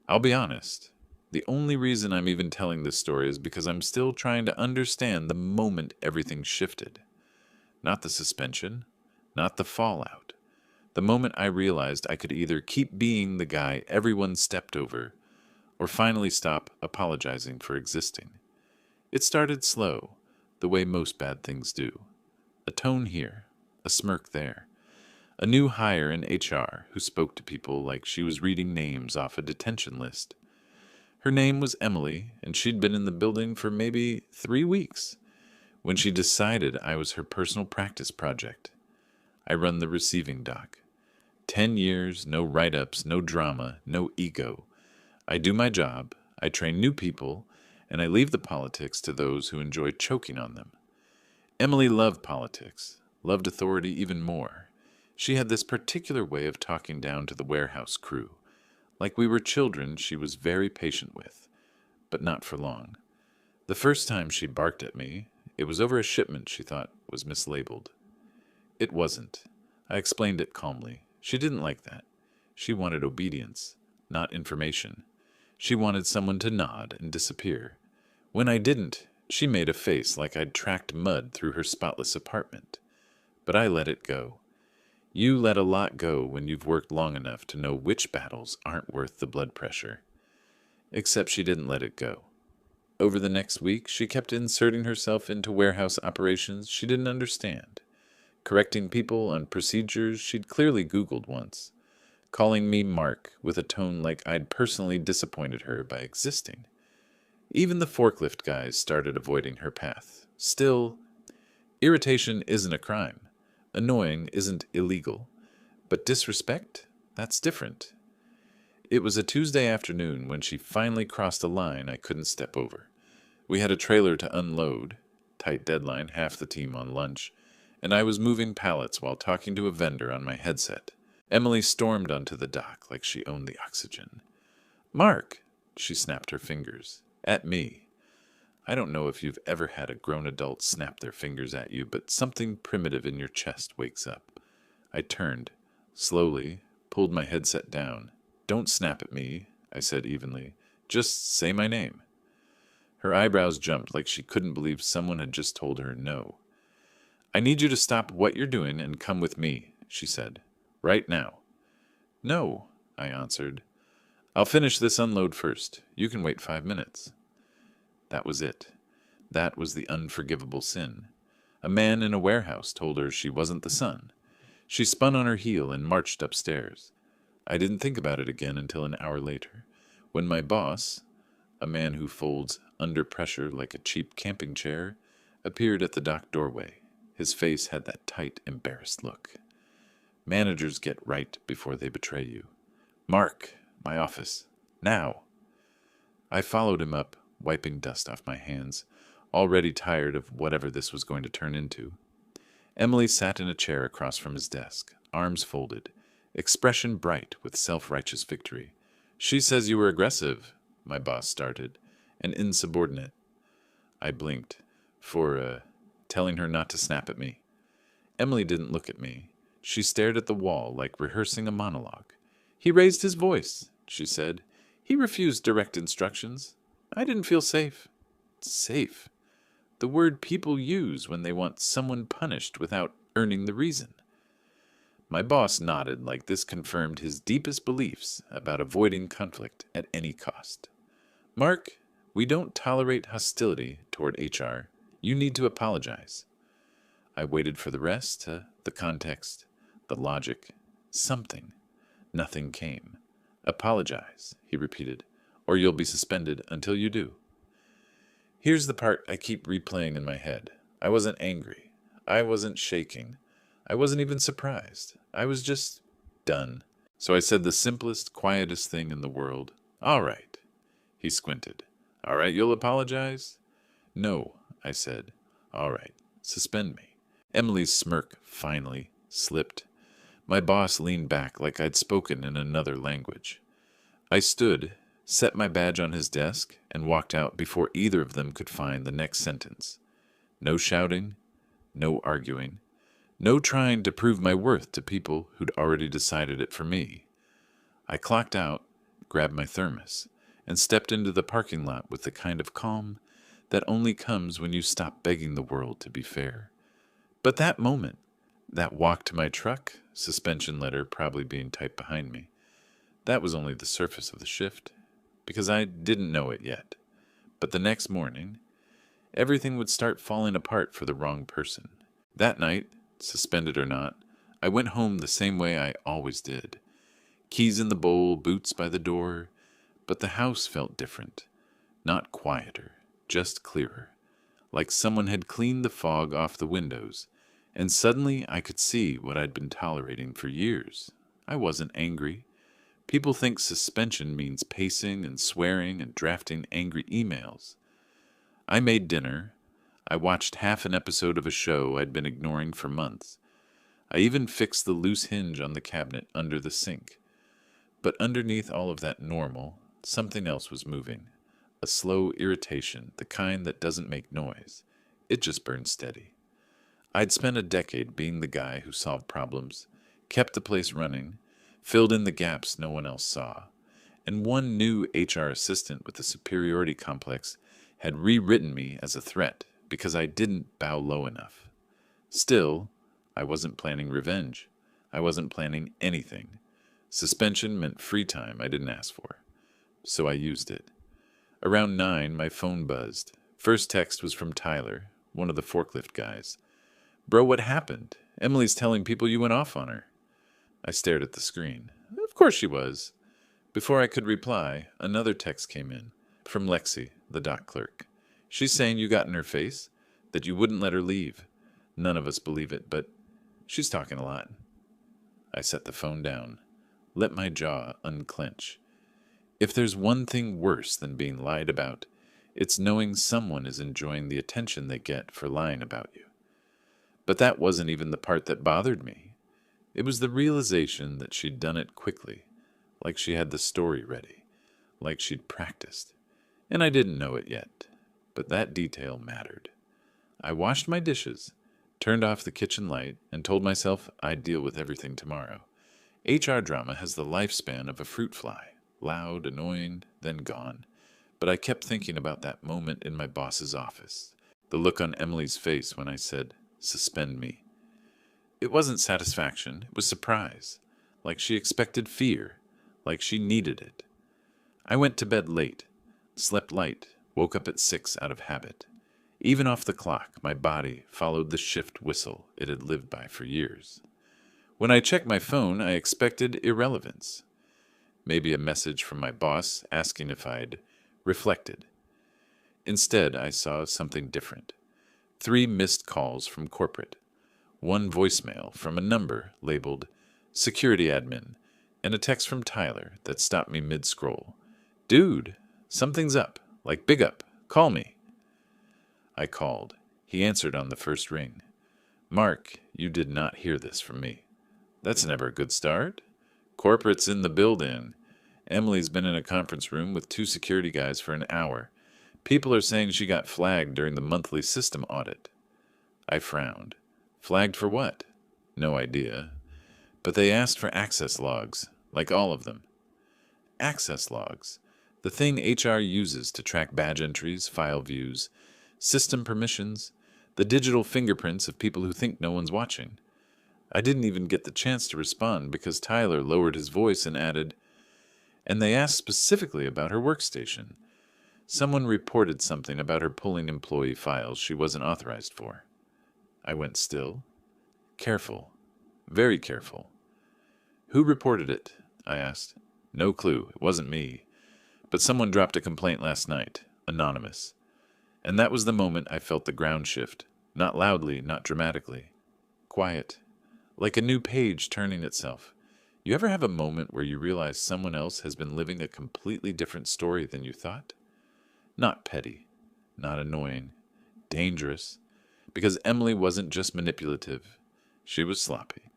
I'll be honest. The only reason I'm even telling this story is because I'm still trying to understand the moment everything shifted. Not the suspension, not the fallout. The moment I realized I could either keep being the guy everyone stepped over, or finally stop apologizing for existing. It started slow, the way most bad things do. A tone here, a smirk there. A new hire in HR who spoke to people like she was reading names off a detention list. Her name was Emily, and she'd been in the building for maybe 3 weeks when she decided I was her personal practice project. I run the receiving dock. 10 years, no write ups, no drama, no ego. I do my job, I train new people, and I leave the politics to those who enjoy choking on them. Emily loved politics, loved authority even more. She had this particular way of talking down to the warehouse crew. Like we were children, she was very patient with, but not for long. The first time she barked at me, it was over a shipment she thought was mislabeled. It wasn't. I explained it calmly. She didn't like that. She wanted obedience, not information. She wanted someone to nod and disappear. When I didn't, she made a face like I'd tracked mud through her spotless apartment. But I let it go. You let a lot go when you've worked long enough to know which battles aren't worth the blood pressure. Except she didn't let it go. Over the next week, she kept inserting herself into warehouse operations she didn't understand, correcting people on procedures she'd clearly Googled once, calling me Mark with a tone like I'd personally disappointed her by existing. Even the forklift guys started avoiding her path. Still, irritation isn't a crime. Annoying isn't illegal. But disrespect? That's different. It was a Tuesday afternoon when she finally crossed a line I couldn't step over. We had a trailer to unload, tight deadline, half the team on lunch, and I was moving pallets while talking to a vendor on my headset. Emily stormed onto the dock like she owned the oxygen. "Mark!" She snapped her fingers. At me. I don't know if you've ever had a grown adult snap their fingers at you, but something primitive in your chest wakes up. I turned, slowly, pulled my headset down. "Don't snap at me," I said evenly. "Just say my name." Her eyebrows jumped like she couldn't believe someone had just told her no. "I need you to stop what you're doing and come with me," she said. "Right now." "No," I answered. "I'll finish this unload first. You can wait 5 minutes." That was it. That was the unforgivable sin. A man in a warehouse told her she wasn't the son. She spun on her heel and marched upstairs. I didn't think about it again until an hour later, when my boss, a man who folds under pressure like a cheap camping chair, appeared at the dock doorway. His face had that tight, embarrassed look. Managers get right before they betray you. "Mark, my office. Now." I followed him up, wiping dust off my hands, already tired of whatever this was going to turn into. Emily sat in a chair across from his desk, arms folded, expression bright with self-righteous victory. "She says you were aggressive," my boss started, "and insubordinate." I blinked, for telling her not to snap at me. Emily didn't look at me. She stared at the wall like rehearsing a monologue. "He raised his voice," she said. "He refused direct instructions. I didn't feel safe." Safe. The word people use when they want someone punished without earning the reason. My boss nodded like this confirmed his deepest beliefs about avoiding conflict at any cost. "Mark, we don't tolerate hostility toward HR. You need to apologize." I waited for the rest, the context, the logic, something. Nothing came. "Apologize," he repeated, "or you'll be suspended until you do." Here's the part I keep replaying in my head. I wasn't angry. I wasn't shaking. I wasn't even surprised. I was just done. So I said the simplest, quietest thing in the world. "All right." He squinted. "All right, you'll apologize?" "No," I said. "All right, suspend me." Emily's smirk finally slipped. My boss leaned back like I'd spoken in another language. I stood, set my badge on his desk, and walked out before either of them could find the next sentence. No shouting, no arguing, no trying to prove my worth to people who'd already decided it for me. I clocked out, grabbed my thermos, and stepped into the parking lot with the kind of calm that only comes when you stop begging the world to be fair. But that moment, that walk to my truck, suspension letter probably being typed behind me, that was only the surface of the shift, because I didn't know it yet. But the next morning, everything would start falling apart for the wrong person. That night, suspended or not, I went home the same way I always did. Keys in the bowl, boots by the door, but the house felt different. Not quieter, just clearer. Like someone had cleaned the fog off the windows, and suddenly I could see what I'd been tolerating for years. I wasn't angry. People think suspension means pacing and swearing and drafting angry emails. I made dinner. I watched half an episode of a show I'd been ignoring for months. I even fixed the loose hinge on the cabinet under the sink. But underneath all of that normal, something else was moving. A slow irritation, the kind that doesn't make noise. It just burned steady. I'd spent a decade being the guy who solved problems, kept the place running, filled in the gaps no one else saw. And one new HR assistant with a superiority complex had rewritten me as a threat because I didn't bow low enough. Still, I wasn't planning revenge. I wasn't planning anything. Suspension meant free time I didn't ask for. So I used it. Around 9, my phone buzzed. First text was from Tyler, one of the forklift guys. "Bro, what happened? Emily's telling people you went off on her." I stared at the screen. Of course she was. Before I could reply, another text came in, from Lexi, the dock clerk. "She's saying you got in her face, that you wouldn't let her leave. None of us believe it, but she's talking a lot." I set the phone down, let my jaw unclench. If there's one thing worse than being lied about, it's knowing someone is enjoying the attention they get for lying about you. But that wasn't even the part that bothered me. It was the realization that she'd done it quickly, like she had the story ready, like she'd practiced. And I didn't know it yet, but that detail mattered. I washed my dishes, turned off the kitchen light, and told myself I'd deal with everything tomorrow. HR drama has the lifespan of a fruit fly, loud, annoying, then gone. But I kept thinking about that moment in my boss's office, the look on Emily's face when I said, "Suspend me." It wasn't satisfaction, it was surprise, like she expected fear, like she needed it. I went to bed late, slept light, woke up at 6 out of habit. Even off the clock, my body followed the shift whistle it had lived by for years. When I checked my phone, I expected irrelevance. Maybe a message from my boss asking if I'd reflected. Instead, I saw something different. 3 missed calls from corporate, 1 voicemail from a number labeled security admin, and a text from Tyler that stopped me mid-scroll. "Dude, something's up, like big up, call me." I called. He answered on the first ring. "Mark, you did not hear this from me." "That's never a good start." "Corporate's in the building. Emily's been in a conference room with 2 security guys for an hour. People are saying she got flagged during the monthly system audit." I frowned. Flagged for what? No idea. But they asked for access logs, like all of them. Access logs, the thing HR uses to track badge entries, file views, system permissions, the digital fingerprints of people who think no one's watching. I didn't even get the chance to respond because Tyler lowered his voice and added, "And they asked specifically about her workstation. Someone reported something about her pulling employee files she wasn't authorized for." I went still. Careful. Very careful. "Who reported it?" I asked. "No clue. It wasn't me. But someone dropped a complaint last night. Anonymous." And that was the moment I felt the ground shift. Not loudly, not dramatically. Quiet. Like a new page turning itself. You ever have a moment where you realize someone else has been living a completely different story than you thought? Not petty. Not annoying. Dangerous. Because Emily wasn't just manipulative. She was sloppy.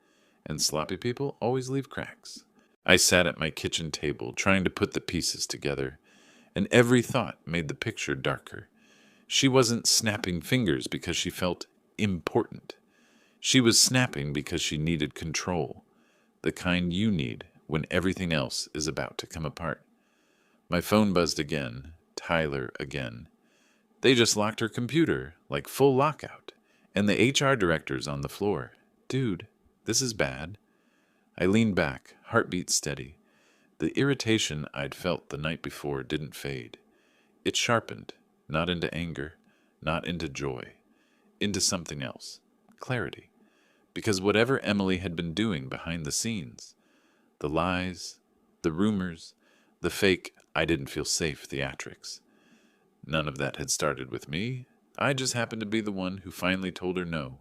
And sloppy people always leave cracks. I sat at my kitchen table trying to put the pieces together, and every thought made the picture darker. She wasn't snapping fingers because she felt important. She was snapping because she needed control, the kind you need when everything else is about to come apart. My phone buzzed again. Tyler again. They just locked her computer, like full lockout. And the HR director's on the floor. Dude, this is bad. I leaned back, heartbeat steady. The irritation I'd felt the night before didn't fade. It sharpened, not into anger, not into joy, into something else. Clarity. Because whatever Emily had been doing behind the scenes, the lies, the rumors, the fake I didn't feel safe theatrics, none of that had started with me. I just happened to be the one who finally told her no.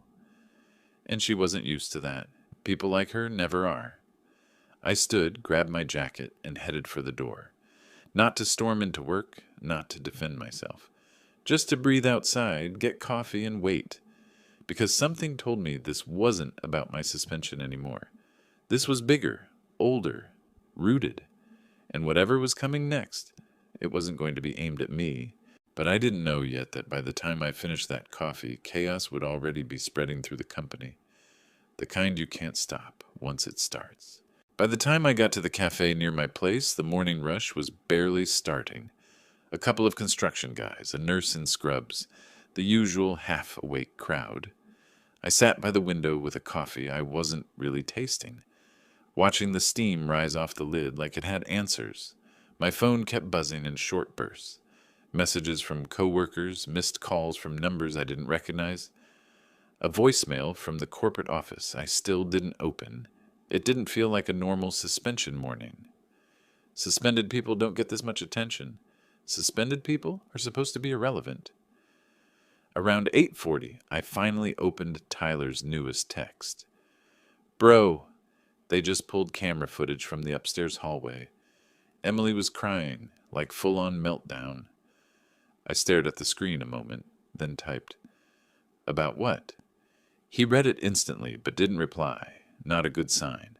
And she wasn't used to that. People like her never are. I stood, grabbed my jacket, and headed for the door. Not to storm into work, not to defend myself. Just to breathe outside, get coffee, and wait. Because something told me this wasn't about my suspension anymore. This was bigger, older, rooted. And whatever was coming next, it wasn't going to be aimed at me. But I didn't know yet that by the time I finished that coffee, chaos would already be spreading through the company. The kind you can't stop once it starts. By the time I got to the cafe near my place, the morning rush was barely starting. A couple of construction guys, a nurse in scrubs, the usual half-awake crowd. I sat by the window with a coffee I wasn't really tasting, watching the steam rise off the lid like it had answers. My phone kept buzzing in short bursts. Messages from coworkers, missed calls from numbers I didn't recognize. A voicemail from the corporate office I still didn't open. It didn't feel like a normal suspension morning. Suspended people don't get this much attention. Suspended people are supposed to be irrelevant. Around 8:40, I finally opened Tyler's newest text. Bro, they just pulled camera footage from the upstairs hallway. Emily was crying, like full-on meltdown. I stared at the screen a moment, then typed. About what? He read it instantly, but didn't reply. Not a good sign.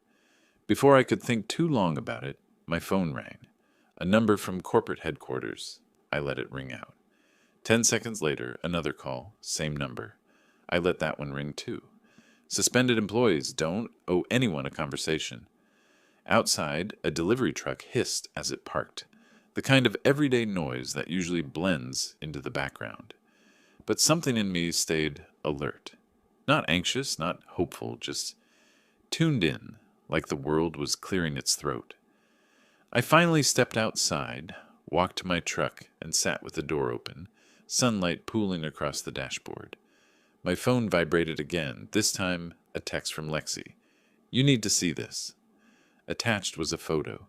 Before I could think too long about it, my phone rang. A number from corporate headquarters. I let it ring out. 10 seconds later, another call, same number. I let that one ring too. Suspended employees don't owe anyone a conversation. Outside, a delivery truck hissed as it parked, the kind of everyday noise that usually blends into the background. But something in me stayed alert. Not anxious, not hopeful, just tuned in, like the world was clearing its throat. I finally stepped outside, walked to my truck, and sat with the door open, sunlight pooling across the dashboard. My phone vibrated again, this time a text from Lexi. You need to see this. Attached was a photo,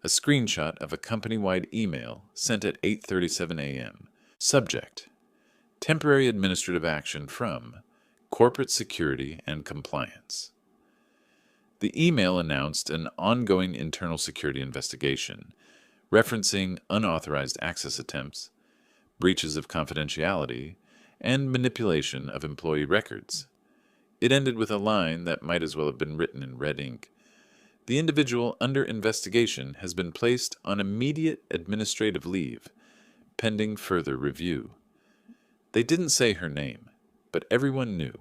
a screenshot of a company-wide email sent at 8:37 a.m. Subject: Temporary administrative action from Corporate Security and Compliance. The email announced an ongoing internal security investigation, referencing unauthorized access attempts, breaches of confidentiality, and manipulation of employee records. It ended with a line that might as well have been written in red ink. The individual under investigation has been placed on immediate administrative leave, pending further review. They didn't say her name, but everyone knew.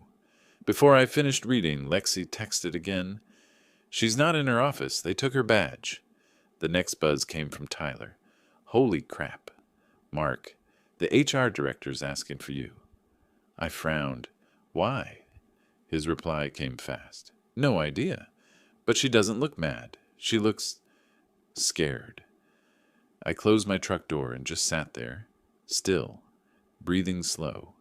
Before I finished reading, Lexi texted again. She's not in her office. They took her badge. The next buzz came from Tyler. Holy crap. Mark, the HR director's asking for you. I frowned. Why? His reply came fast. No idea. But she doesn't look mad. She looks scared. I closed my truck door and just sat there, still, breathing slow.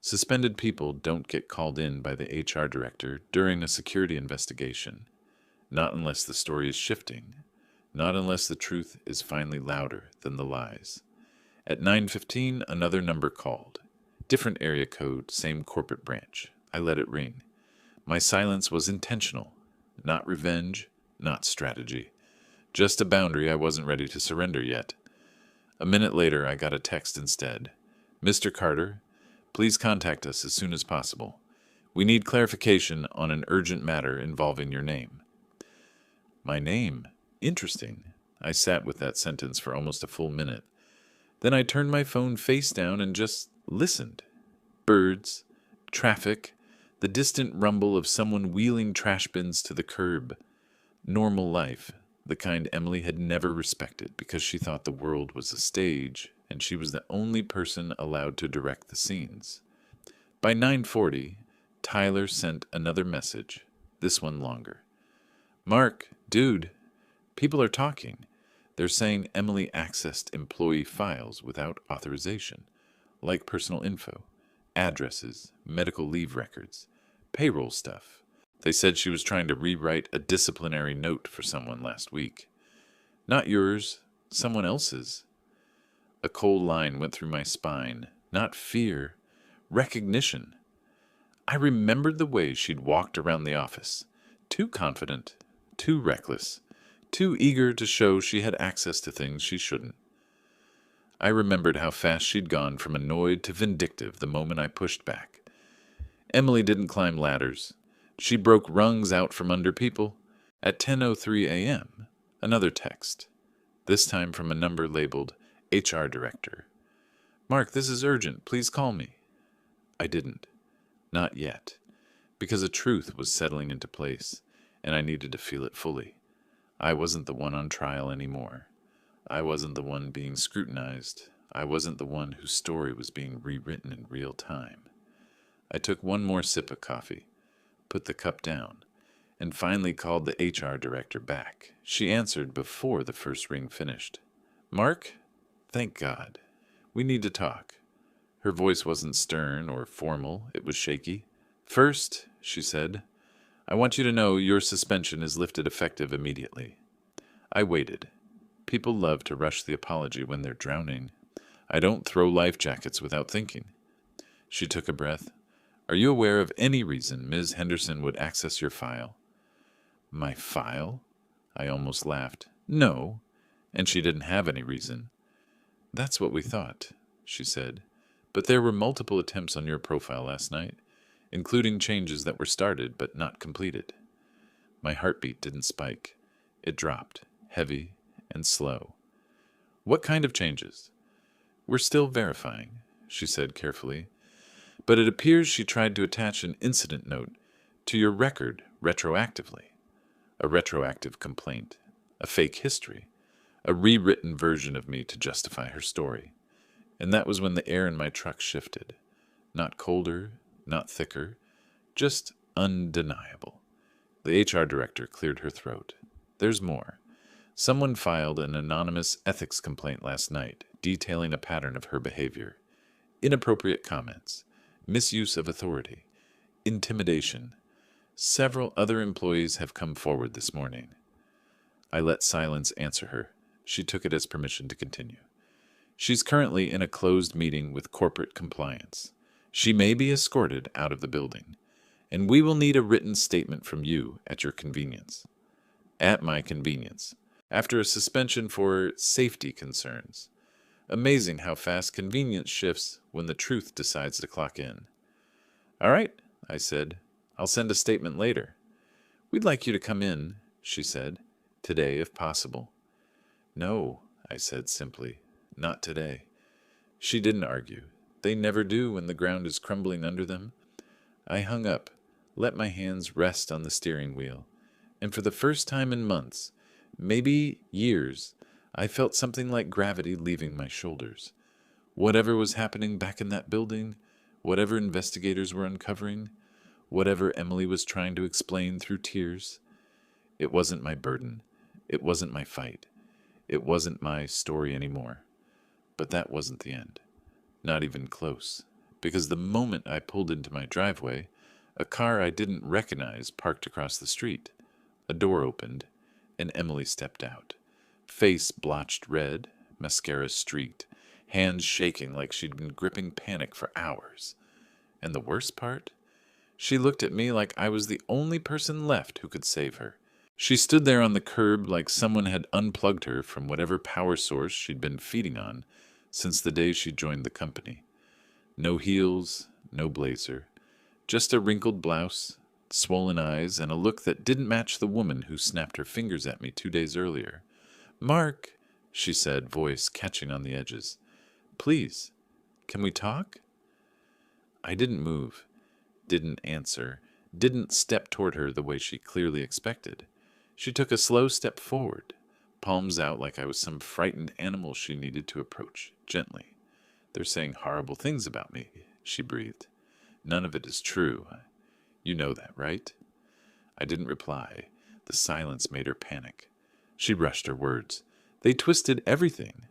Suspended people don't get called in by the HR director during a security investigation. Not unless the story is shifting. Not unless the truth is finally louder than the lies. At 9:15, another number called. Different area code, same corporate branch. I let it ring. My silence was intentional. Not revenge, not strategy. Just a boundary I wasn't ready to surrender yet. A minute later, I got a text instead. Mr. Carter, please contact us as soon as possible. We need clarification on an urgent matter involving your name. My name? Interesting. I sat with that sentence for almost a full minute. Then I turned my phone face down and just listened. Birds, traffic, the distant rumble of someone wheeling trash bins to the curb. Normal life. the kind Emily had never respected because she thought the world was a stage and she was the only person allowed to direct the scenes. By 9:40, Tyler sent another message, this one longer. Mark, dude, people are talking. They're saying Emily accessed employee files without authorization, like personal info, addresses, medical leave records, payroll stuff. They said she was trying to rewrite a disciplinary note for someone last week. Not yours, someone else's. A cold line went through my spine. Not fear, recognition. I remembered the way she'd walked around the office. Too confident, too reckless, too eager to show she had access to things she shouldn't. I remembered how fast she'd gone from annoyed to vindictive the moment I pushed back. Emily didn't climb ladders. She broke rungs out from under people. At 10:03 a.m., another text, this time from a number labeled HR Director. Mark, this is urgent. Please call me. I didn't. Not yet. Because a truth was settling into place, and I needed to feel it fully. I wasn't the one on trial anymore. I wasn't the one being scrutinized. I wasn't the one whose story was being rewritten in real time. I took one more sip of coffee, put the cup down, and finally called the HR Director back. She answered before the first ring finished. Mark? Thank God. We need to talk. Her voice wasn't stern or formal. It was shaky. First, she said, I want you to know your suspension is lifted effective immediately. I waited. People love to rush the apology when they're drowning. I don't throw life jackets without thinking. She took a breath. Are you aware of any reason Ms. Henderson would access your file? My file? I almost laughed. No. And she didn't have any reason. That's what we thought, she said. But there were multiple attempts on your profile last night, including changes that were started but not completed. My heartbeat didn't spike. It dropped, heavy and slow. What kind of changes? We're still verifying, she said carefully. But it appears she tried to attach an incident note to your record retroactively. A retroactive complaint, a fake history, a rewritten version of me to justify her story. And that was when the air in my truck shifted. Not colder, not thicker, just undeniable. The HR Director cleared her throat. There's more. Someone filed an anonymous ethics complaint last night, detailing a pattern of her behavior. Inappropriate comments, misuse of authority, intimidation. Several other employees have come forward this morning. I let silence answer her. She took it as permission to continue. She's currently in a closed meeting with corporate compliance. She may be escorted out of the building, and we will need a written statement from you at your convenience. At my convenience, after a suspension for safety concerns. Amazing how fast convenience shifts when the truth decides to clock in. All right, I said. I'll send a statement later. We'd like you to come in, she said, today if possible. No, I said simply, not today. She didn't argue. They never do when the ground is crumbling under them. I hung up, let my hands rest on the steering wheel, and for the first time in months, maybe years, I felt something like gravity leaving my shoulders. Whatever was happening back in that building, whatever investigators were uncovering, whatever Emily was trying to explain through tears, it wasn't my burden. It wasn't my fight. It wasn't my story anymore. But that wasn't the end. Not even close. Because the moment I pulled into my driveway, a car I didn't recognize parked across the street. A door opened, and Emily stepped out. Face blotched red, mascara streaked, hands shaking like she'd been gripping panic for hours. And the worst part? She looked at me like I was the only person left who could save her. She stood there on the curb like someone had unplugged her from whatever power source she'd been feeding on since the day she joined the company. No heels, no blazer, just a wrinkled blouse, swollen eyes, and a look that didn't match the woman who snapped her fingers at me 2 days earlier. Mark, she said, voice catching on the edges. Please, can we talk? I didn't move, didn't answer, didn't step toward her the way she clearly expected. She took a slow step forward, palms out like I was some frightened animal she needed to approach gently. "They're saying horrible things about me," she breathed. "None of it is true. You know that, right?" I didn't reply. The silence made her panic. She rushed her words. "They twisted everything.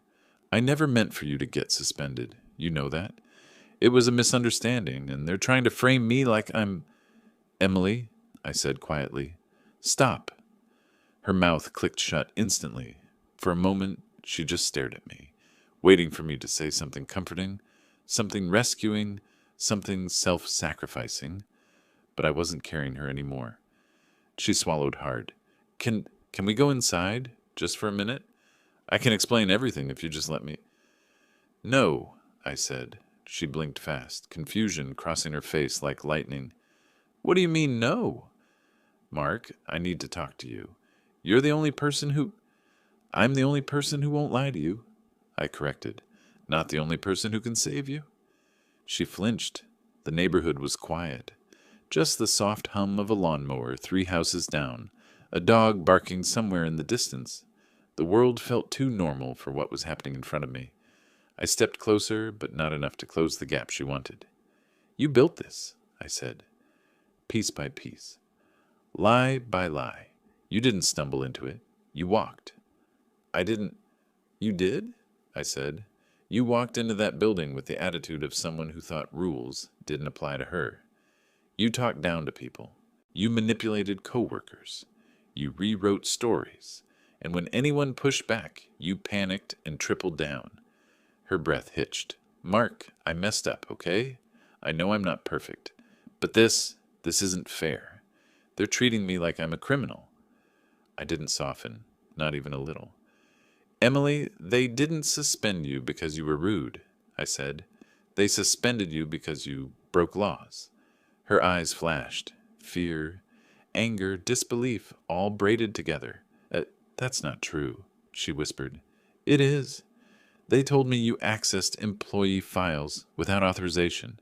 I never meant for you to get suspended. You know that. It was a misunderstanding, and they're trying to frame me like I'm—" "Emily," I said quietly, "stop." Her mouth clicked shut instantly. For a moment, she just stared at me, waiting for me to say something comforting, something rescuing, something self-sacrificing. But I wasn't carrying her anymore. She swallowed hard. Can we go inside, just for a minute? I can explain everything if you just let me." "No," I said. She blinked fast, confusion crossing her face like lightning. "What do you mean, no?" "Mark, I need to talk to you. You're the only person who—" "I'm the only person who won't lie to you," I corrected. "Not the only person who can save you." She flinched. The neighborhood was quiet. Just the soft hum of a lawnmower 3 houses down, a dog barking somewhere in the distance. The world felt too normal for what was happening in front of me. I stepped closer, but not enough to close the gap she wanted. "You built this," I said, "piece by piece. Lie by lie. You didn't stumble into it. You walked." "I didn't—" "You did?" I said. "You walked into that building with the attitude of someone who thought rules didn't apply to her. You talked down to people. You manipulated coworkers. You rewrote stories. And when anyone pushed back, you panicked and tripled down." Her breath hitched. "Mark, I messed up, okay? I know I'm not perfect. But this isn't fair. They're treating me like I'm a criminal." I didn't soften, not even a little. "Emily, they didn't suspend you because you were rude," I said. "They suspended you because you broke laws." Her eyes flashed. Fear, anger, disbelief, all braided together. That's not true," she whispered. "It is. They told me you accessed employee files without authorization."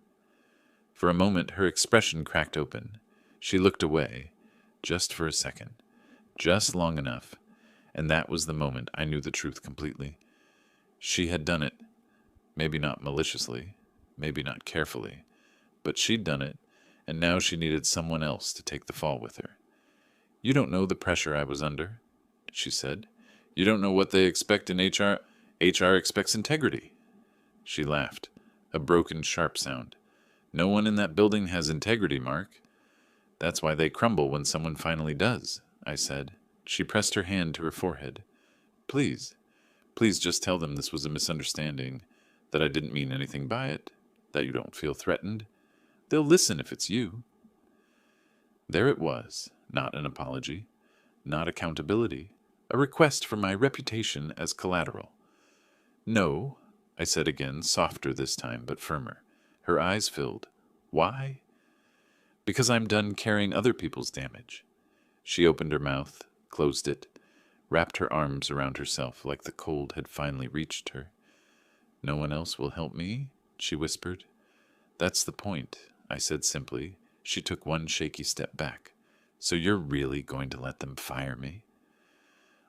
For a moment, her expression cracked open. She looked away, just for a second, just long enough, and that was the moment I knew the truth completely. She had done it. Maybe not maliciously, maybe not carefully, but she'd done it, and now she needed someone else to take the fall with her. "You don't know the pressure I was under," she said. "You don't know what they expect in HR. HR expects integrity." She laughed, a broken, sharp sound. "No one in that building has integrity, Mark. That's why they crumble when someone finally does," I said. She pressed her hand to her forehead. Please just tell them this was a misunderstanding, that I didn't mean anything by it, that you don't feel threatened. They'll listen if it's you." There it was, not an apology, not accountability, a request for my reputation as collateral. "No," I said again, softer this time, but firmer. Her eyes filled. "Why?" "Because I'm done carrying other people's damage." She opened her mouth, closed it, wrapped her arms around herself like the cold had finally reached her. "No one else will help me?" she whispered. "That's the point," I said simply. She took one shaky step back. "So you're really going to let them fire me?"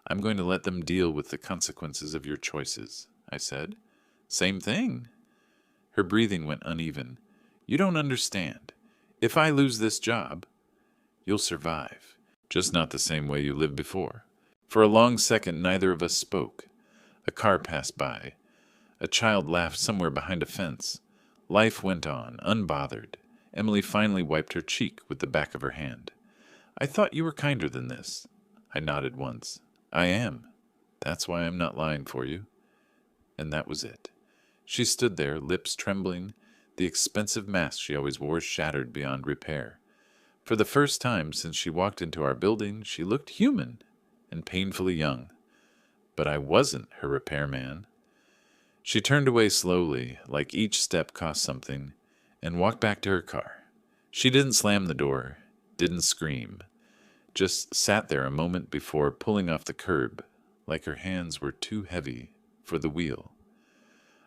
"I'm going to let them deal with the consequences of your choices," I said. "Same thing." Her breathing went uneven. "You don't understand. If I lose this job, you'll survive, just not the same way you lived before." For a long second, neither of us spoke. A car passed by. A child laughed somewhere behind a fence. Life went on, unbothered. Emily finally wiped her cheek with the back of her hand. "I thought you were kinder than this." I nodded once. "I am. That's why I'm not lying for you." And that was it. She stood there, lips trembling, the expensive mask she always wore shattered beyond repair. For the first time since she walked into our building, she looked human and painfully young. But I wasn't her repairman. She turned away slowly, like each step cost something, and walked back to her car. She didn't slam the door, didn't scream, just sat there a moment before pulling off the curb, like her hands were too heavy for the wheel.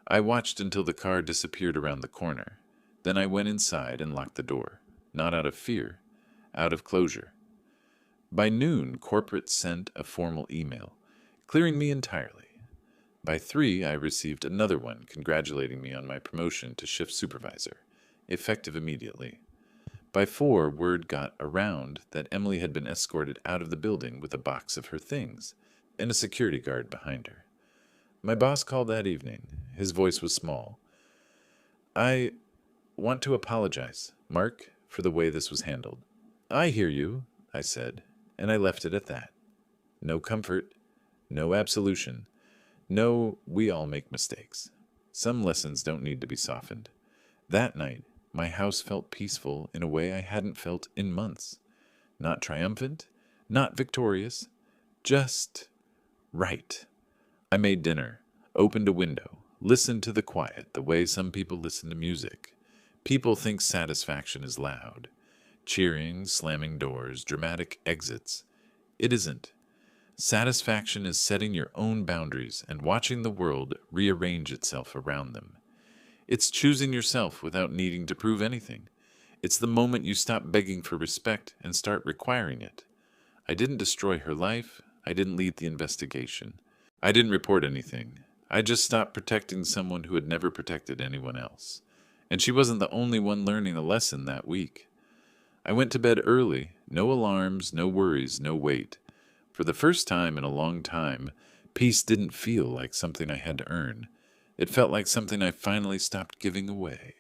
I watched until the car disappeared around the corner. Then I went inside and locked the door, not out of fear, out of closure. By noon, corporate sent a formal email, clearing me entirely. By 3, I received another one congratulating me on my promotion to shift supervisor, effective immediately. By 4, word got around that Emily had been escorted out of the building with a box of her things and a security guard behind her. My boss called that evening. His voice was small. "I want to apologize, Mark, for the way this was handled." "I hear you," I said, and I left it at that. No comfort, no absolution, no we all make mistakes. Some lessons don't need to be softened. That night, my house felt peaceful in a way I hadn't felt in months. Not triumphant, not victorious, just right. I made dinner, opened a window, listened to the quiet the way some people listen to music. People think satisfaction is loud. Cheering, slamming doors, dramatic exits. It isn't. Satisfaction is setting your own boundaries and watching the world rearrange itself around them. It's choosing yourself without needing to prove anything. It's the moment you stop begging for respect and start requiring it. I didn't destroy her life. I didn't lead the investigation. I didn't report anything. I just stopped protecting someone who had never protected anyone else. And she wasn't the only one learning a lesson that week. I went to bed early. No alarms, no worries, no weight. For the first time in a long time, peace didn't feel like something I had to earn. It felt like something I finally stopped giving away.